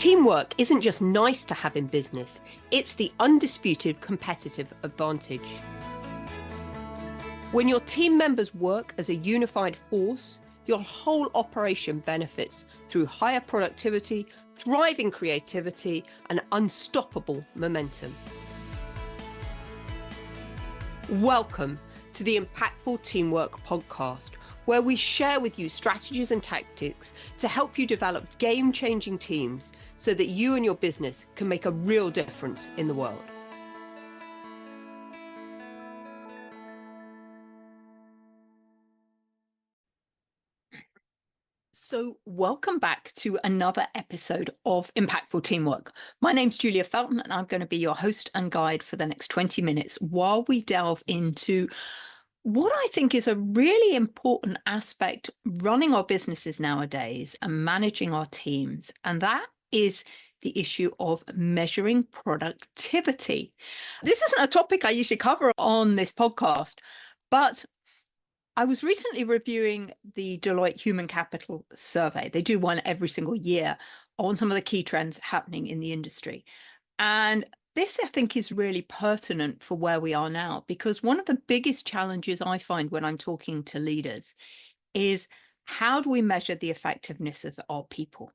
Teamwork isn't just nice to have in business, it's the undisputed competitive advantage. When your team members work as a unified force, your whole operation benefits through higher productivity, thriving creativity, and unstoppable momentum. Welcome to the Impactful Teamwork podcast, where we share with you strategies and tactics to help you develop game-changing teams so that you and your business can make a real difference in the world. So welcome back to another episode of Impactful Teamwork. My name's Julia Felton, and I'm going to be your host and guide for the next 20 minutes while we delve into what I think is a really important aspect running our businesses nowadays and managing our teams. And that is the issue of measuring productivity. This isn't a topic I usually cover on this podcast, but I was recently reviewing the Deloitte Human Capital Survey. They do one every single year on some of the key trends happening in the industry. And this, I think, is really pertinent for where we are now, because one of the biggest challenges I find when I'm talking to leaders is, how do we measure the effectiveness of our people?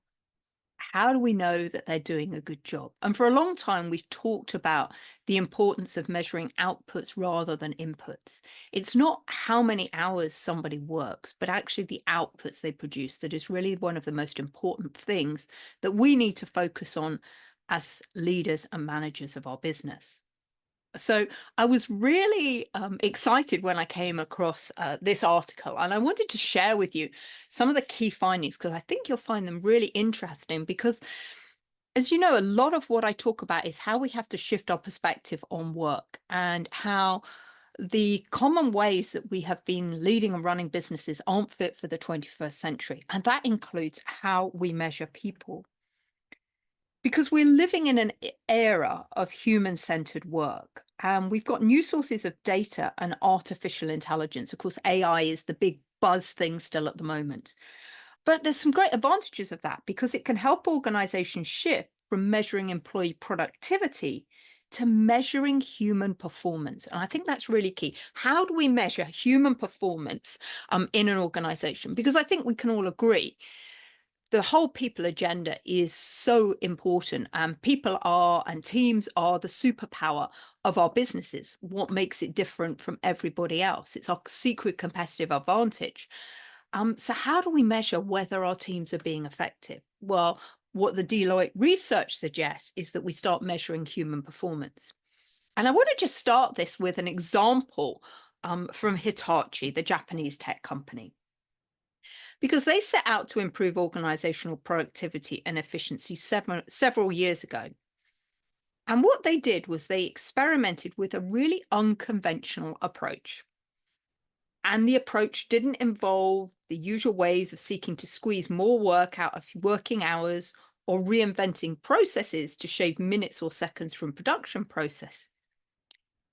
How do we know that they're doing a good job? And for a long time, we've talked about the importance of measuring outputs rather than inputs. It's not how many hours somebody works, but actually the outputs they produce that is really one of the most important things that we need to focus on as leaders and managers of our business. So I was really excited when I came across this article, and I wanted to share with you some of the key findings, because I think you'll find them really interesting, because as you know, a lot of what I talk about is how we have to shift our perspective on work and how the common ways that we have been leading and running businesses aren't fit for the 21st century. And that includes how we measure people. Because we're living in an era of human-centered work, and we've got new sources of data and artificial intelligence. Of course, AI is the big buzz thing still at the moment. But there's some great advantages of that, because it can help organizations shift from measuring employee productivity to measuring human performance. And I think that's really key. How do we measure human performance in an organization? Because I think we can all agree the whole people agenda is so important, and people are, and teams are, the superpower of our businesses. What makes it different from everybody else? It's our secret competitive advantage. So how do we measure whether our teams are being effective? Well, what the Deloitte research suggests is that we start measuring human performance. And I want to just start this with an example from Hitachi, the Japanese tech company, because they set out to improve organizational productivity and efficiency several years ago. And what they did was they experimented with a really unconventional approach. And the approach didn't involve the usual ways of seeking to squeeze more work out of working hours or reinventing processes to shave minutes or seconds from production process.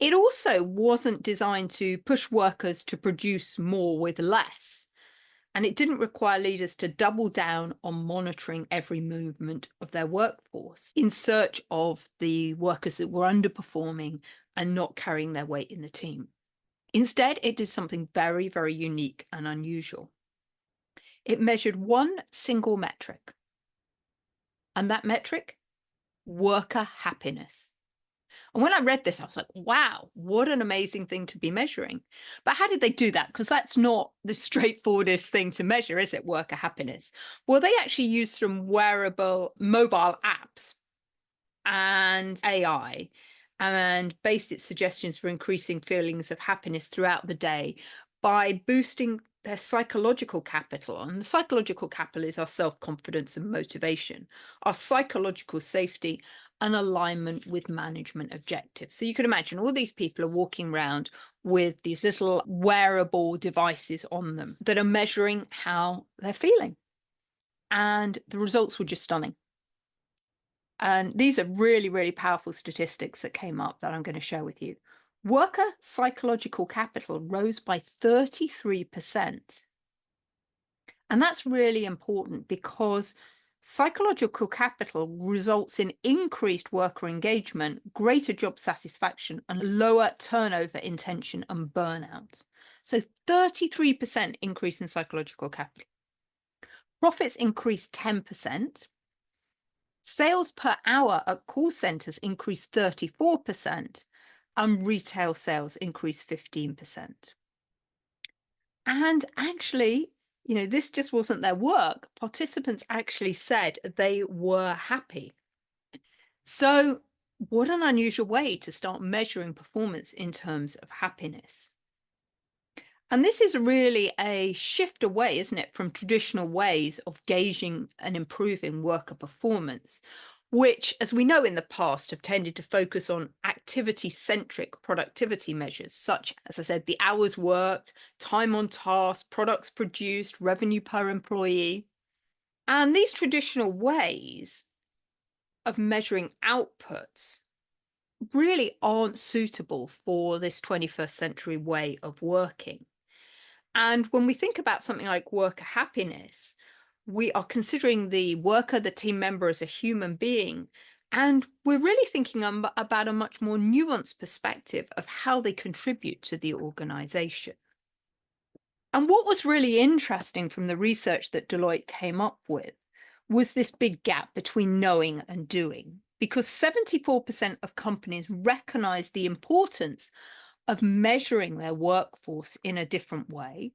It also wasn't designed to push workers to produce more with less. And it didn't require leaders to double down on monitoring every movement of their workforce in search of the workers that were underperforming and not carrying their weight in the team. Instead, it did something very, very unique and unusual. It measured one single metric. And that metric, worker happiness. And when I read this, I was like, wow, what an amazing thing to be measuring. But how did they do that? Because that's not the straightforwardest thing to measure, is it? Worker happiness. Well, they actually used some wearable mobile apps and AI and based its suggestions for increasing feelings of happiness throughout the day by boosting their psychological capital. And the psychological capital is our self-confidence and motivation, our psychological safety, and alignment with management objectives. So you can imagine all these people are walking around with these little wearable devices on them that are measuring how they're feeling. And the results were just stunning. And these are really, really powerful statistics that came up that I'm going to share with you. Worker psychological capital rose by 33%. And that's really important, because Psychological capital results in increased worker engagement, greater job satisfaction, and lower turnover in tension and burnout. So 33% increase in psychological capital. Profits increased 10%. Sales per hour at call centers increased 34%, and retail sales increased 15%. And actually, this just wasn't their work. Participants actually said they were happy. So, what an unusual way to start measuring performance in terms of happiness. And this is really a shift away, isn't it, from traditional ways of gauging and improving worker performance, which, as we know in the past, have tended to focus on activity-centric productivity measures, such as I said, the hours worked, time on task, products produced, revenue per employee. And these traditional ways of measuring outputs really aren't suitable for this 21st century way of working. And when we think about something like worker happiness, we are considering the worker, the team member, as a human being. And we're really thinking about a much more nuanced perspective of how they contribute to the organization. And what was really interesting from the research that Deloitte came up with was this big gap between knowing and doing, because 74% of companies recognize the importance of measuring their workforce in a different way.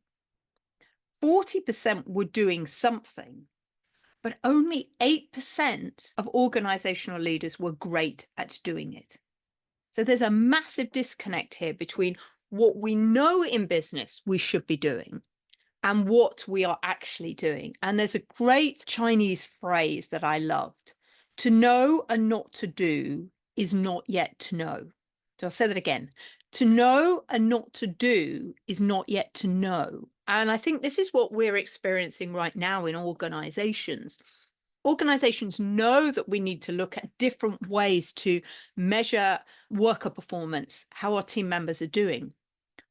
40% were doing something, but only 8% of organizational leaders were great at doing it. So there's a massive disconnect here between what we know in business we should be doing and what we are actually doing. And there's a great Chinese phrase that I loved: to know and not to do is not yet to know. So I'll say that again. To know and not to do is not yet to know. And I think this is what we're experiencing right now in organizations. Organizations know that we need to look at different ways to measure worker performance, how our team members are doing,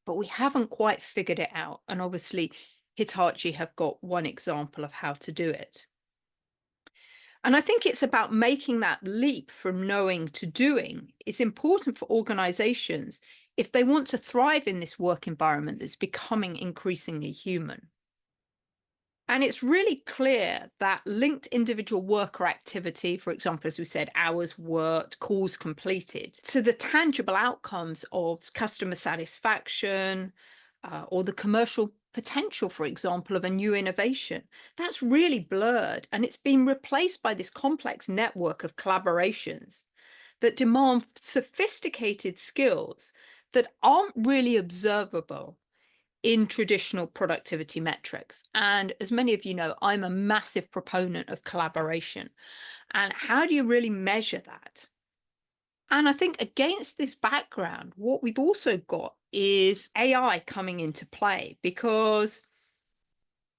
but we haven't quite figured it out. And obviously, Hitachi have got one example of how to do it. And I think it's about making that leap from knowing to doing. It's important for organizations if they want to thrive in this work environment that's becoming increasingly human. And it's really clear that linked individual worker activity, for example, as we said, hours worked, calls completed, to the tangible outcomes of customer satisfaction or the commercial potential, for example, of a new innovation, that's really blurred. And it's been replaced by this complex network of collaborations that demand sophisticated skills that aren't really observable in traditional productivity metrics. And as many of you know, I'm a massive proponent of collaboration. And how do you really measure that? And I think against this background, what we've also got is AI coming into play, because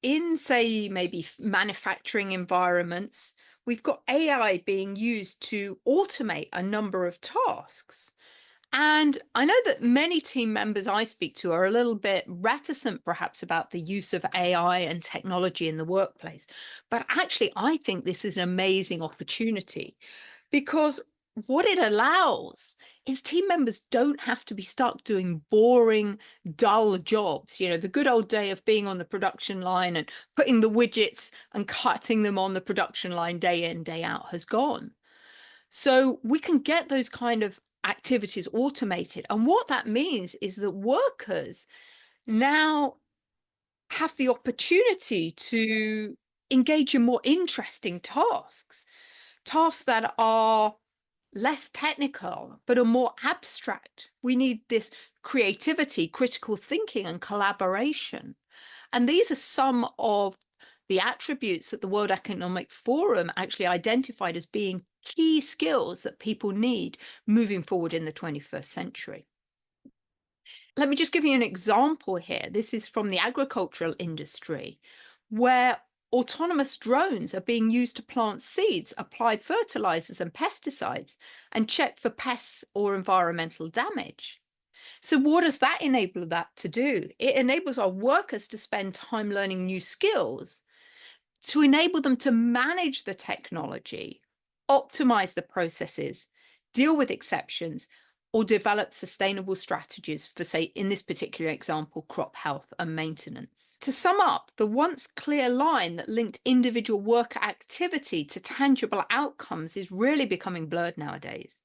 in, say, maybe manufacturing environments, we've got AI being used to automate a number of tasks. And I know that many team members I speak to are a little bit reticent, perhaps, about the use of AI and technology in the workplace. But actually, I think this is an amazing opportunity, because what it allows is team members don't have to be stuck doing boring, dull jobs. The good old day of being on the production line and putting the widgets and cutting them on the production line day in, day out has gone. So we can get those kind of activities automated. And what that means is that workers now have the opportunity to engage in more interesting tasks that are less technical, but are more abstract. We need this creativity, critical thinking, and collaboration. And these are some of the attributes that the World Economic Forum actually identified as being key skills that people need moving forward in the 21st century. Let me just give you an example here. This is from the agricultural industry, where autonomous drones are being used to plant seeds, apply fertilizers and pesticides, and check for pests or environmental damage. So what does that enable that to do? It enables our workers to spend time learning new skills to enable them to manage the technology, optimize the processes, deal with exceptions, or develop sustainable strategies for, say, in this particular example, crop health and maintenance. To sum up, the once clear line that linked individual worker activity to tangible outcomes is really becoming blurred nowadays.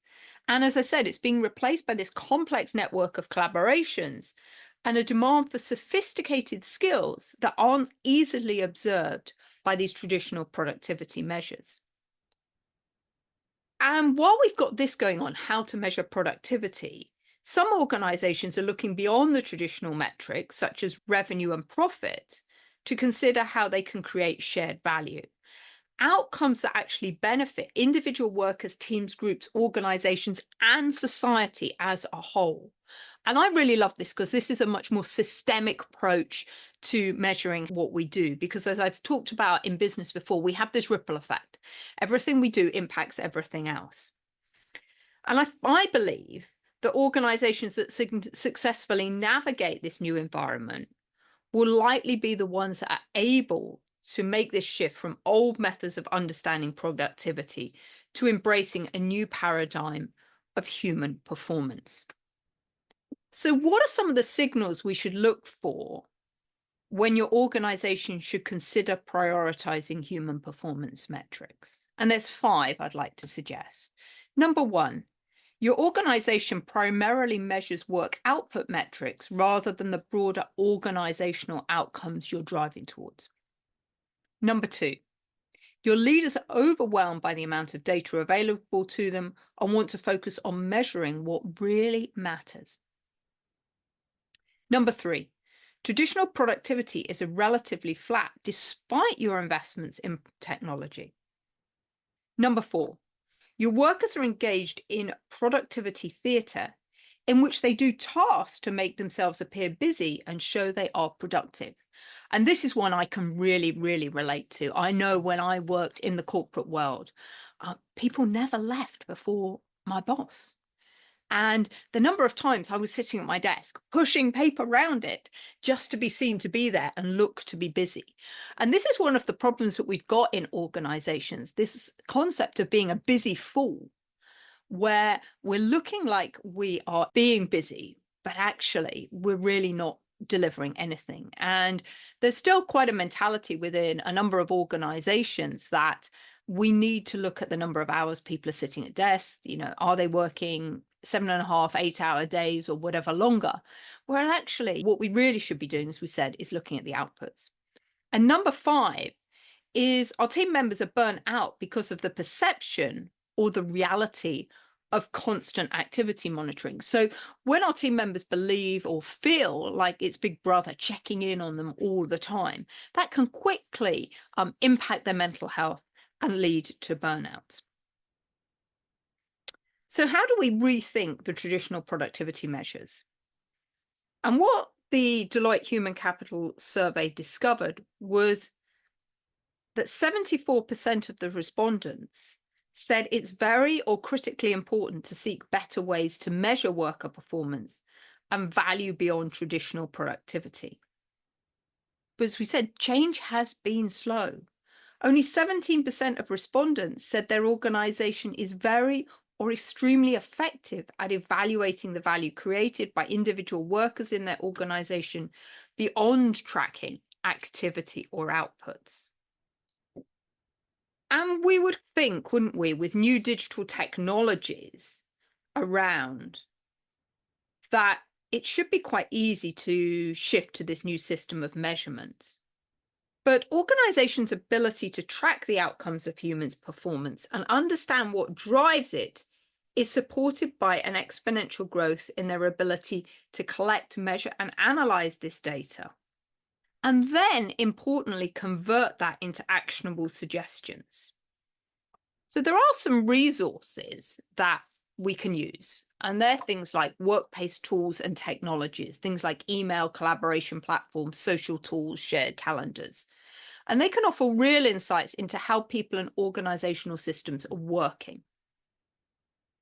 And as I said, it's being replaced by this complex network of collaborations and a demand for sophisticated skills that aren't easily observed by these traditional productivity measures. And while we've got this going on, how to measure productivity, some organizations are looking beyond the traditional metrics, such as revenue and profit, to consider how they can create shared value. Outcomes that actually benefit individual workers, teams, groups, organizations, and society as a whole. And I really love this because this is a much more systemic approach to measuring what we do. Because as I've talked about in business before, we have this ripple effect. Everything we do impacts everything else. And I believe that organizations that successfully navigate this new environment will likely be the ones that are able to make this shift from old methods of understanding productivity to embracing a new paradigm of human performance. So what are some of the signals we should look for when your organization should consider prioritizing human performance metrics? And there's 5 I'd like to suggest. Number 1, your organization primarily measures work output metrics rather than the broader organizational outcomes you're driving towards. Number 2, your leaders are overwhelmed by the amount of data available to them and want to focus on measuring what really matters. Number 3, traditional productivity is relatively flat despite your investments in technology. Number 4, your workers are engaged in productivity theatre in which they do tasks to make themselves appear busy and show they are productive. And this is one I can really, really relate to. I know when I worked in the corporate world, people never left before my boss. And the number of times I was sitting at my desk, pushing paper around it just to be seen to be there and look to be busy. And this is one of the problems that we've got in organizations, this concept of being a busy fool, where we're looking like we are being busy, but actually we're really not delivering anything. And there's still quite a mentality within a number of organizations that we need to look at the number of hours people are sitting at desks. Are they working 7.5, 8-hour days or whatever longer? Whereas actually what we really should be doing, as we said, is looking at the outputs. And number 5 is our team members are burnt out because of the perception or the reality of constant activity monitoring. So when our team members believe or feel like it's Big Brother checking in on them all the time, that can quickly impact their mental health and lead to burnout. So how do we rethink the traditional productivity measures? And what the Deloitte Human Capital Survey discovered was that 74% of the respondents said it's very or critically important to seek better ways to measure worker performance and value beyond traditional productivity. But as we said, change has been slow. Only 17% of respondents said their organization is very or extremely effective at evaluating the value created by individual workers in their organization beyond tracking activity or outputs. And we would think, wouldn't we, with new digital technologies around, that it should be quite easy to shift to this new system of measurement. But organizations' ability to track the outcomes of humans' performance and understand what drives it is supported by an exponential growth in their ability to collect, measure, and analyze this data. And then, importantly, convert that into actionable suggestions. So there are some resources that we can use, and they're things like workplace tools and technologies, things like email collaboration platforms, social tools, shared calendars. And they can offer real insights into how people and organizational systems are working.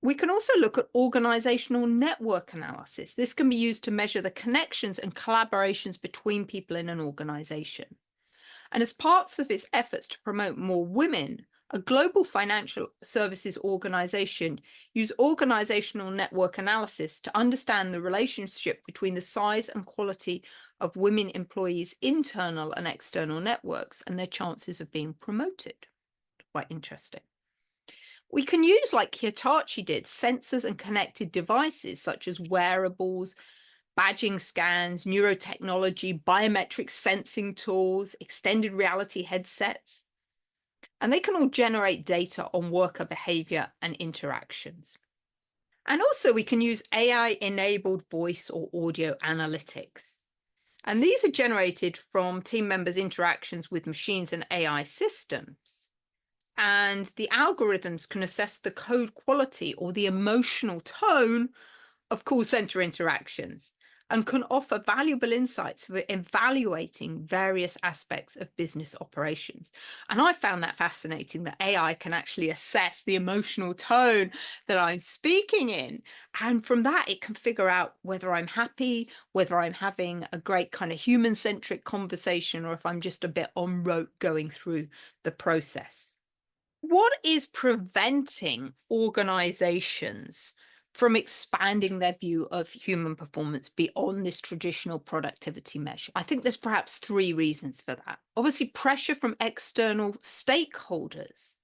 We can also look at organizational network analysis. This can be used to measure the connections and collaborations between people in an organization. And as parts of its efforts to promote more women, a global financial services organization used organizational network analysis to understand the relationship between the size and quality of women employees' internal and external networks and their chances of being promoted. Quite interesting. We can use, like Hitachi did, sensors and connected devices such as wearables, badging scans, neurotechnology, biometric sensing tools, extended reality headsets. And they can all generate data on worker behavior and interactions. And also we can use AI-enabled voice or audio analytics. And these are generated from team members' interactions with machines and AI systems. And the algorithms can assess the code quality or the emotional tone of call center interactions and can offer valuable insights for evaluating various aspects of business operations. And I found that fascinating, that AI can actually assess the emotional tone that I'm speaking in. And from that, it can figure out whether I'm happy, whether I'm having a great kind of human-centric conversation, or if I'm just a bit en route going through the process. What is preventing organizations from expanding their view of human performance beyond this traditional productivity measure? I think there's perhaps three reasons for that. Obviously, pressure from external stakeholders,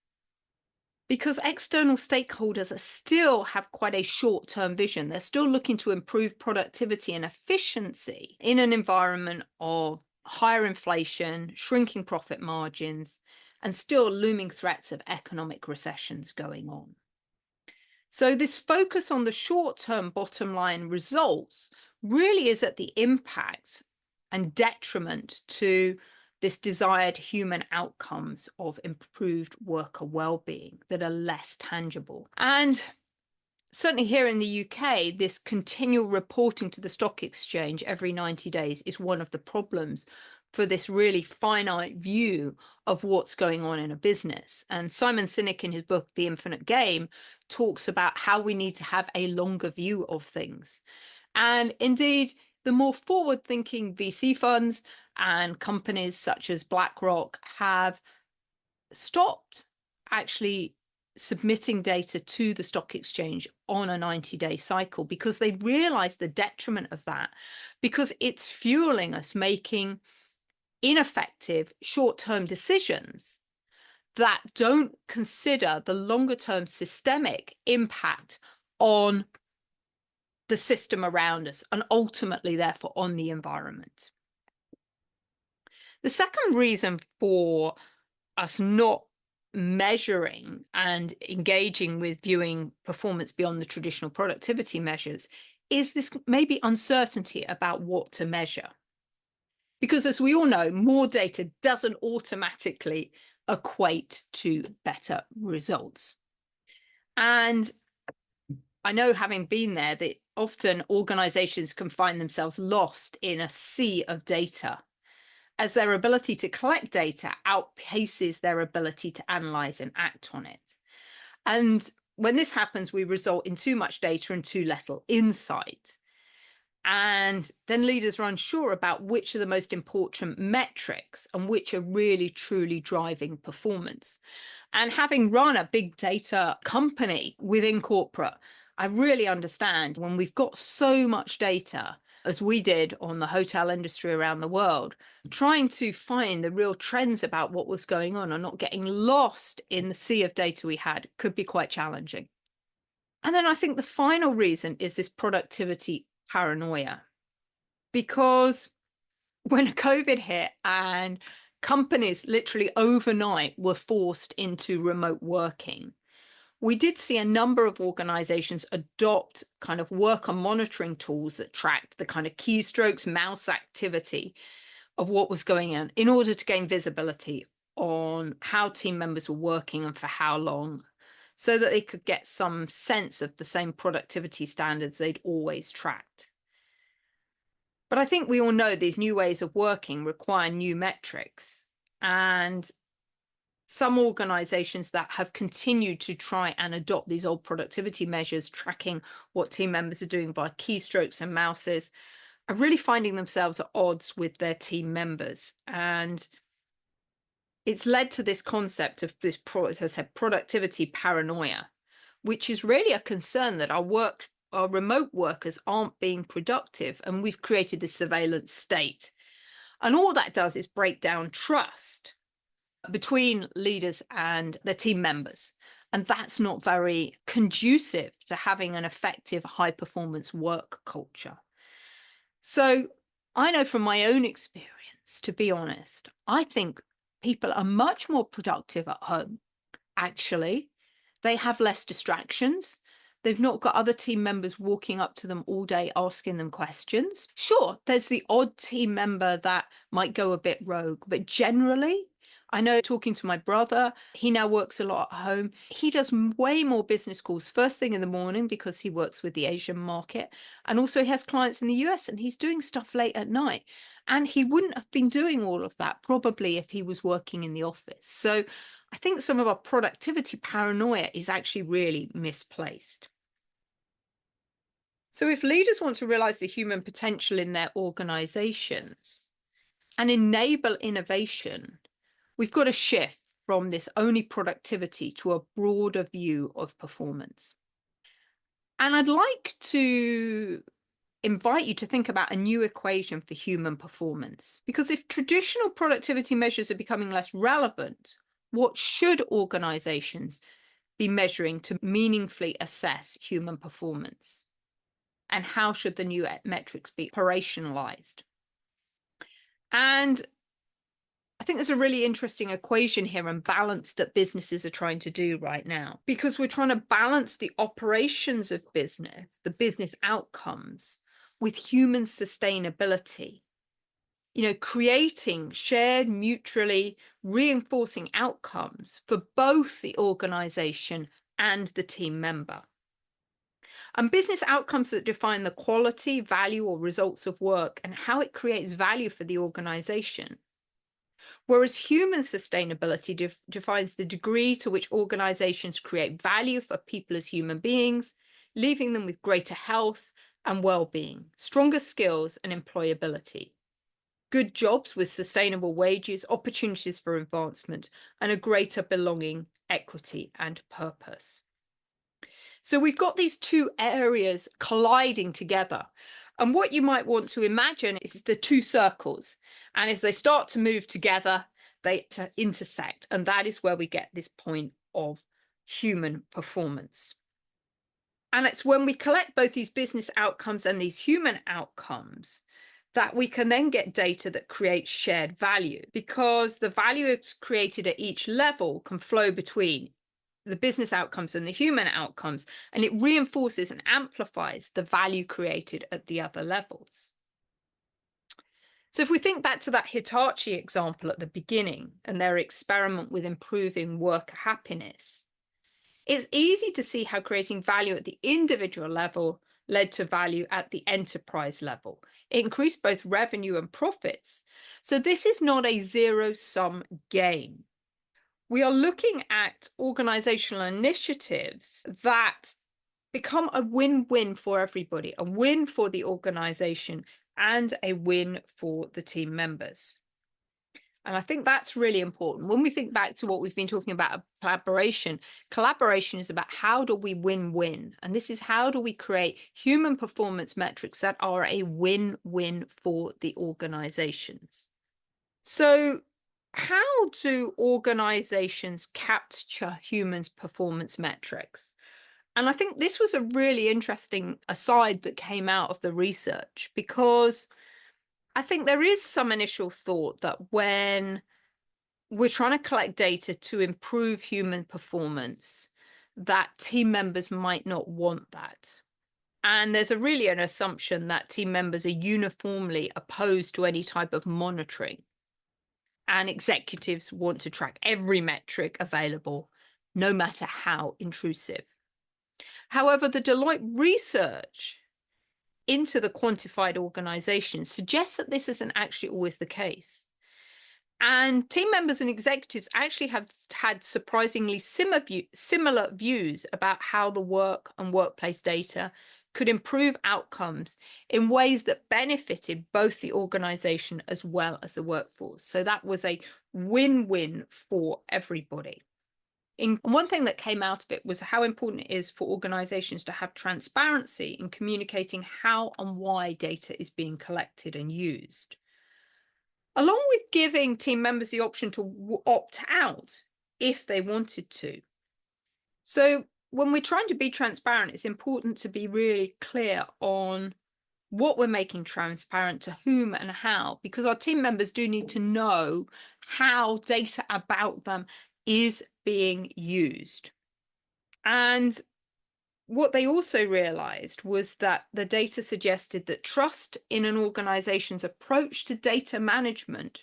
because external stakeholders still have quite a short-term vision. They're still looking to improve productivity and efficiency in an environment of higher inflation, shrinking profit margins, and still looming threats of economic recessions going on. So this focus on the short-term bottom line results really is at the impact and detriment to this desired human outcomes of improved worker well-being that are less tangible. And certainly here in the UK, this continual reporting to the stock exchange every 90 days is one of the problems for this really finite view of what's going on in a business. And Simon Sinek, in his book, The Infinite Game, talks about how we need to have a longer view of things. And indeed, the more forward-thinking VC funds and companies such as BlackRock have stopped actually submitting data to the stock exchange on a 90-day cycle, because they realize the detriment of that, because it's fueling us making ineffective short-term decisions that don't consider the longer-term systemic impact on the system around us and ultimately, therefore, on the environment. The second reason for us not measuring and engaging with viewing performance beyond the traditional productivity measures is this maybe uncertainty about what to measure. Because as we all know, more data doesn't automatically equate to better results. And I know, having been there, that often organizations can find themselves lost in a sea of data, as their ability to collect data outpaces their ability to analyze and act on it. And when this happens, we result in too much data and too little insight. And then leaders are unsure about which are the most important metrics and which are really truly driving performance. And having run a big data company within corporate, I really understand when we've got so much data, as we did on the hotel industry around the world, trying to find the real trends about what was going on and not getting lost in the sea of data we had could be quite challenging. And then I think the final reason is this productivity paranoia, because when COVID hit and companies literally overnight were forced into remote working, we did see a number of organizations adopt kind of worker monitoring tools that tracked the kind of keystrokes, mouse activity of what was going on in order to gain visibility on how team members were working and for how long, so that they could get some sense of the same productivity standards they'd always tracked. But I think we all know these new ways of working require new metrics, and some organizations that have continued to try and adopt these old productivity measures, tracking what team members are doing by keystrokes and mouses, are really finding themselves at odds with their team members. And it's led to this concept of this, as I said, productivity paranoia, which is really a concern that our remote workers aren't being productive, and we've created this surveillance state. And all that does is break down trust between leaders and their team members. And that's not very conducive to having an effective high-performance work culture. So I know from my own experience, to be honest, I think people are much more productive at home. Actually, they have less distractions. They've not got other team members walking up to them all day asking them questions. Sure, there's the odd team member that might go a bit rogue, but generally, I know, talking to my brother, he now works a lot at home. He does way more business calls first thing in the morning because he works with the Asian market. And also he has clients in the US, and he's doing stuff late at night. And he wouldn't have been doing all of that probably if he was working in the office. So I think some of our productivity paranoia is actually really misplaced. So if leaders want to realize the human potential in their organizations and enable innovation, we've got to shift from this only productivity to a broader view of performance. And I'd like to invite you to think about a new equation for human performance. Because if traditional productivity measures are becoming less relevant, what should organizations be measuring to meaningfully assess human performance? And how should the new metrics be operationalized? And I think there's a really interesting equation here and balance that businesses are trying to do right now, because we're trying to balance the operations of business, the business outcomes, with human sustainability. Creating shared, mutually reinforcing outcomes for both the organization and the team member. And business outcomes that define the quality, value, or results of work and how it creates value for the organization. Whereas human sustainability defines the degree to which organizations create value for people as human beings, leaving them with greater health and well-being, stronger skills and employability, good jobs with sustainable wages, opportunities for advancement, and a greater belonging, equity, and purpose. So we've got these two areas colliding together. And what you might want to imagine is the two circles. And as they start to move together, they intersect. And that is where we get this point of human performance. And it's when we collect both these business outcomes and these human outcomes that we can then get data that creates shared value, because the value it's created at each level can flow between the business outcomes and the human outcomes, and it reinforces and amplifies the value created at the other levels. So if we think back to that Hitachi example at the beginning and their experiment with improving worker happiness, it's easy to see how creating value at the individual level led to value at the enterprise level. It increased both revenue and profits. So this is not a zero-sum game. We are looking at organizational initiatives that become a win-win for everybody, a win for the organization and a win for the team members. And I think that's really important. When we think back to what we've been talking about, collaboration is about how do we win-win? And this is how do we create human performance metrics that are a win-win for the organizations. So how do organizations capture humans' performance metrics? And I think this was a really interesting aside that came out of the research, because I think there is some initial thought that when we're trying to collect data to improve human performance, that team members might not want that. And there's really an assumption that team members are uniformly opposed to any type of monitoring. And executives want to track every metric available, no matter how intrusive. However, the Deloitte research into the quantified organizations suggests that this isn't actually always the case. And team members and executives actually have had surprisingly similar views about how the work and workplace data could improve outcomes in ways that benefited both the organization as well as the workforce. So that was a win-win for everybody. One thing that came out of it was how important it is for organizations to have transparency in communicating how and why data is being collected and used, along with giving team members the option to opt out if they wanted to. So when we're trying to be transparent, it's important to be really clear on what we're making transparent, to whom and how, because our team members do need to know how data about them is being used. And what they also realized was that the data suggested that trust in an organization's approach to data management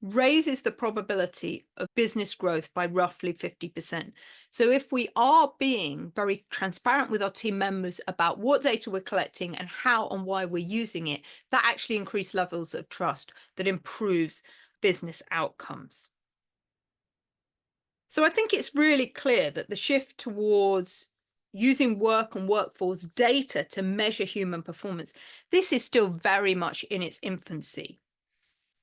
raises the probability of business growth by roughly 50%. So if we are being very transparent with our team members about what data we're collecting and how and why we're using it, that actually increases levels of trust that improves business outcomes. So I think it's really clear that the shift towards using work and workforce data to measure human performance, this is still very much in its infancy.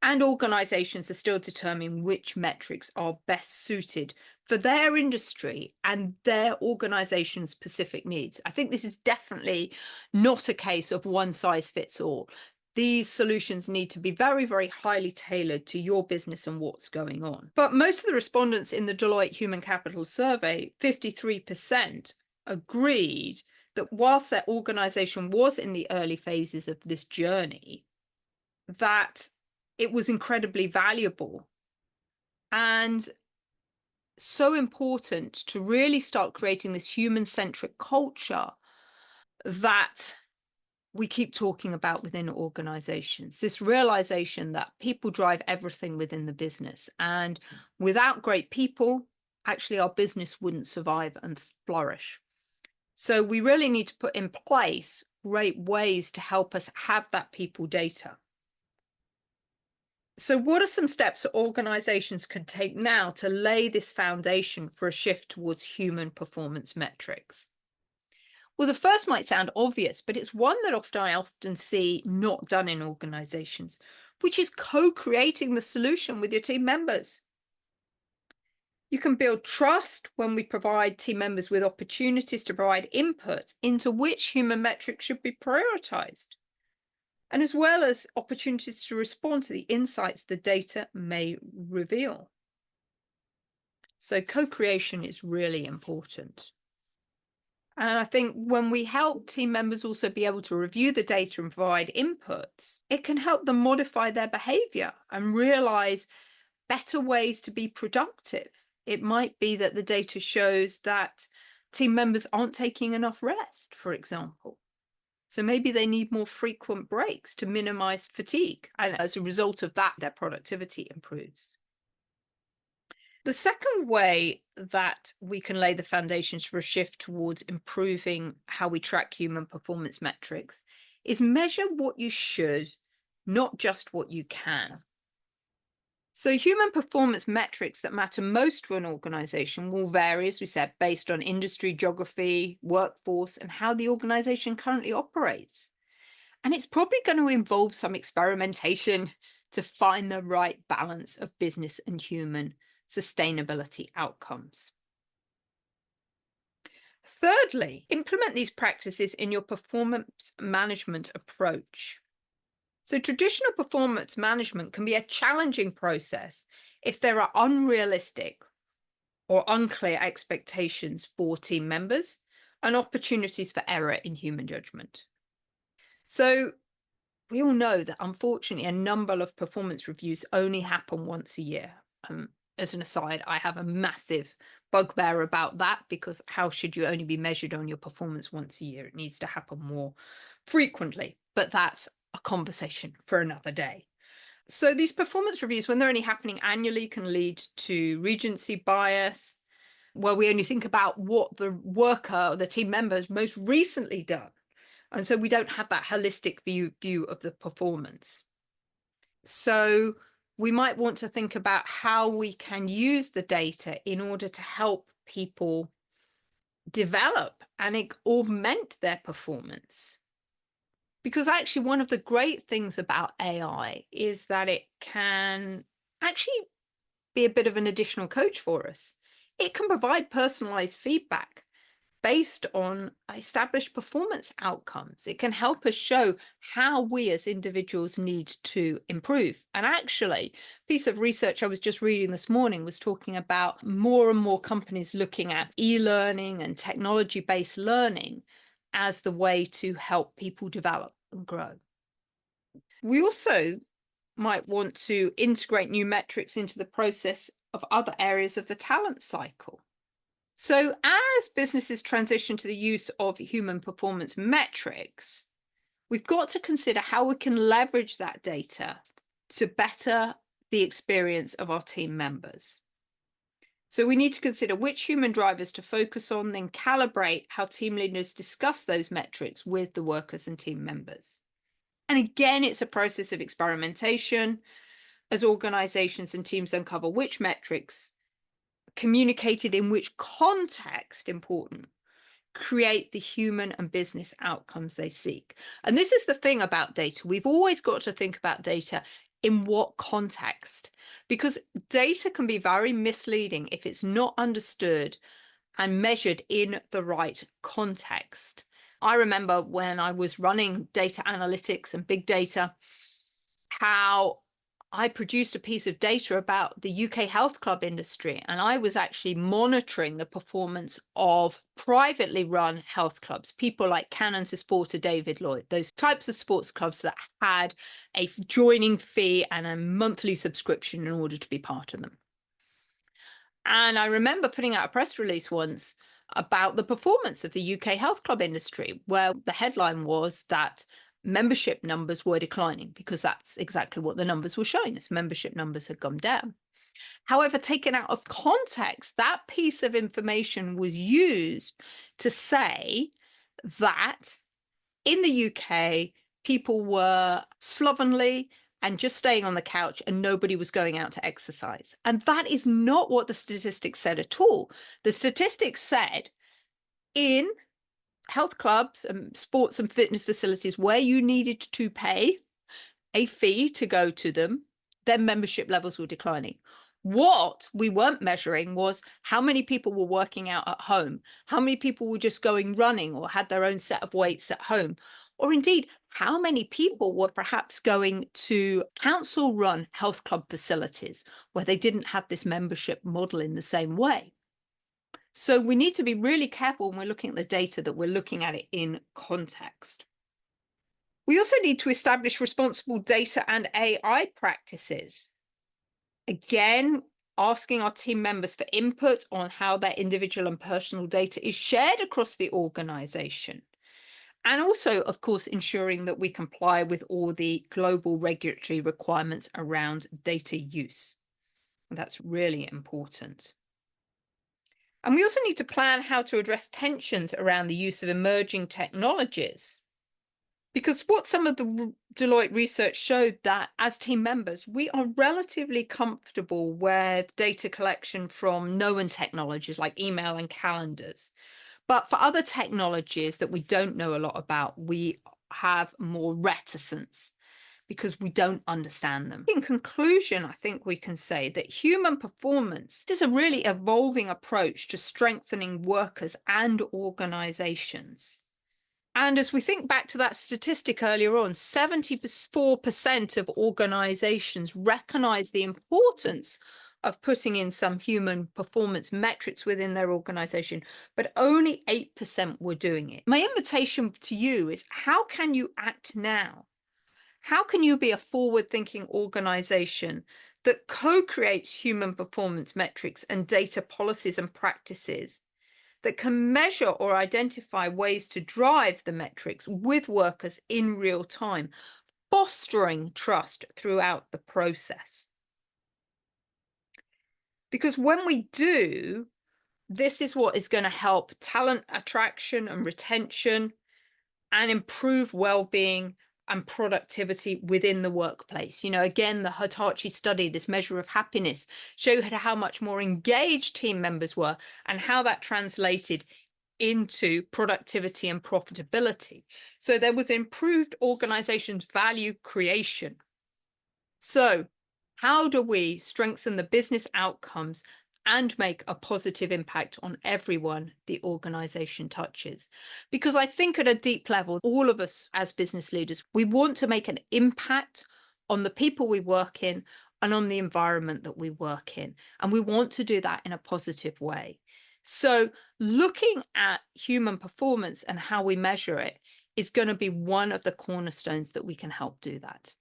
And organizations are still determining which metrics are best suited for their industry and their organization's specific needs. I think this is definitely not a case of one size fits all. These solutions need to be very, very highly tailored to your business and what's going on. But most of the respondents in the Deloitte Human Capital Survey, 53%, agreed that whilst their organization was in the early phases of this journey, that it was incredibly valuable and so important to really start creating this human-centric culture that we keep talking about within organizations. This realization that people drive everything within the business, and without great people, actually our business wouldn't survive and flourish. So we really need to put in place great ways to help us have that people data. So what are some steps that organizations can take now to lay this foundation for a shift towards human performance metrics? Well, the first might sound obvious, but it's one that I often see not done in organizations, which is co-creating the solution with your team members. You can build trust when we provide team members with opportunities to provide input into which human metrics should be prioritized, and as well as opportunities to respond to the insights the data may reveal. So co-creation is really important. And I think when we help team members also be able to review the data and provide inputs, it can help them modify their behavior and realize better ways to be productive. It might be that the data shows that team members aren't taking enough rest, for example. So maybe they need more frequent breaks to minimize fatigue. And as a result of that, their productivity improves. The second way that we can lay the foundations for a shift towards improving how we track human performance metrics is measure what you should, not just what you can. So human performance metrics that matter most to an organization will vary, as we said, based on industry, geography, workforce, and how the organization currently operates. And it's probably going to involve some experimentation to find the right balance of business and human sustainability outcomes. Thirdly, implement these practices in your performance management approach. So traditional performance management can be a challenging process if there are unrealistic or unclear expectations for team members and opportunities for error in human judgment. So we all know that unfortunately a number of performance reviews only happen once a year. As an aside, I have a massive bugbear about that, because how should you only be measured on your performance once a year? It needs to happen more frequently, but that's a conversation for another day. So these performance reviews, when they're only happening annually, can lead to recency bias, where we only think about what the worker or the team member has most recently done. And so we don't have that holistic view of the performance. So we might want to think about how we can use the data in order to help people develop and augment their performance. Because actually, one of the great things about AI is that it can actually be a bit of an additional coach for us. It can provide personalized feedback based on established performance outcomes. It can help us show how we as individuals need to improve. And actually, a piece of research I was just reading this morning was talking about more and more companies looking at e-learning and technology-based learning as the way to help people develop and grow. We also might want to integrate new metrics into the process of other areas of the talent cycle. So as businesses transition to the use of human performance metrics, we've got to consider how we can leverage that data to better the experience of our team members. So we need to consider which human drivers to focus on, then calibrate how team leaders discuss those metrics with the workers and team members. And again, it's a process of experimentation as organizations and teams uncover which metrics communicated in which context, important, create the human and business outcomes they seek. And this is the thing about data. We've always got to think about data in what context, because data can be very misleading if it's not understood and measured in the right context. I remember when I was running data analytics and big data, how I produced a piece of data about the UK health club industry, and I was actually monitoring the performance of privately run health clubs, people like Cannon's supporter David Lloyd, those types of sports clubs that had a joining fee and a monthly subscription in order to be part of them. And I remember putting out a press release once about the performance of the UK health club industry, where the headline was that membership numbers were declining, because that's exactly what the numbers were showing us. Membership numbers had gone down. However, taken out of context, that piece of information was used to say that in the UK, people were slovenly and just staying on the couch and nobody was going out to exercise. And that is not what the statistics said at all. The statistics said in health clubs and sports and fitness facilities where you needed to pay a fee to go to them, then membership levels were declining. What we weren't measuring was how many people were working out at home, how many people were just going running or had their own set of weights at home, or indeed how many people were perhaps going to council-run health club facilities where they didn't have this membership model in the same way. So we need to be really careful when we're looking at the data that we're looking at it in context. We also need to establish responsible data and AI practices. Again, asking our team members for input on how their individual and personal data is shared across the organization. And also, of course, ensuring that we comply with all the global regulatory requirements around data use. That's really important. And we also need to plan how to address tensions around the use of emerging technologies. Because what some of the Deloitte research showed that as team members, we are relatively comfortable with data collection from known technologies like email and calendars. But for other technologies that we don't know a lot about, we have more reticence because we don't understand them. In conclusion, I think we can say that human performance is a really evolving approach to strengthening workers and organizations. And as we think back to that statistic earlier on, 74% of organizations recognize the importance of putting in some human performance metrics within their organization, but only 8% were doing it. My invitation to you is, how can you act now? How can you be a forward-thinking organization that co-creates human performance metrics and data policies and practices that can measure or identify ways to drive the metrics with workers in real time, fostering trust throughout the process? Because when we do, this is what is going to help talent attraction and retention and improve well-being and productivity within the workplace. You know, again, the Hitachi study, this measure of happiness, showed how much more engaged team members were and how that translated into productivity and profitability. So there was improved organizations' value creation. So how do we strengthen the business outcomes and make a positive impact on everyone the organization touches? Because I think at a deep level, all of us as business leaders, we want to make an impact on the people we work in and on the environment that we work in. And we want to do that in a positive way. So looking at human performance and how we measure it is going to be one of the cornerstones that we can help do that.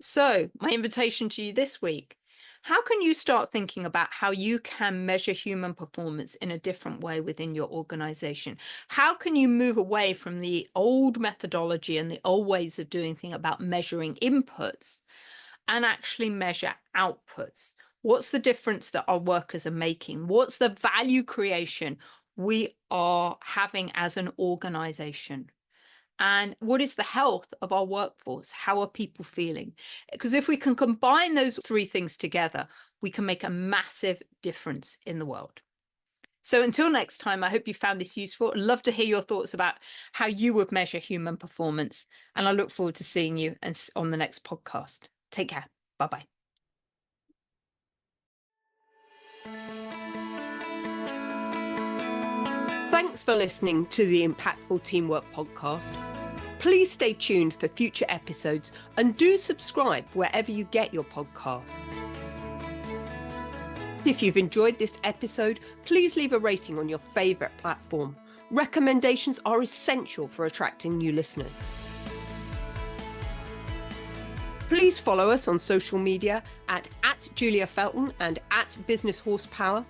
So my invitation to you this week, how can you start thinking about how you can measure human performance in a different way within your organization? How can you move away from the old methodology and the old ways of doing things about measuring inputs and actually measure outputs? What's the difference that our workers are making? What's the value creation we are having as an organization? And what is the health of our workforce? How are people feeling? Because if we can combine those three things together, we can make a massive difference in the world. So until next time, I hope you found this useful. I'd love to hear your thoughts about how you would measure human performance. And I look forward to seeing you on the next podcast. Take care. Bye-bye. Thanks for listening to the Impactful Teamwork podcast. Please stay tuned for future episodes and do subscribe wherever you get your podcasts. If you've enjoyed this episode, please leave a rating on your favourite platform. Recommendations are essential for attracting new listeners. Please follow us on social media at Julia Felton and at Business Horsepower.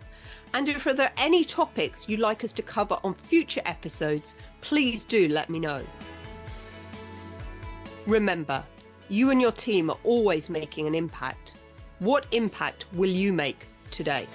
And if there are any topics you'd like us to cover on future episodes, please do let me know. Remember, you and your team are always making an impact. What impact will you make today?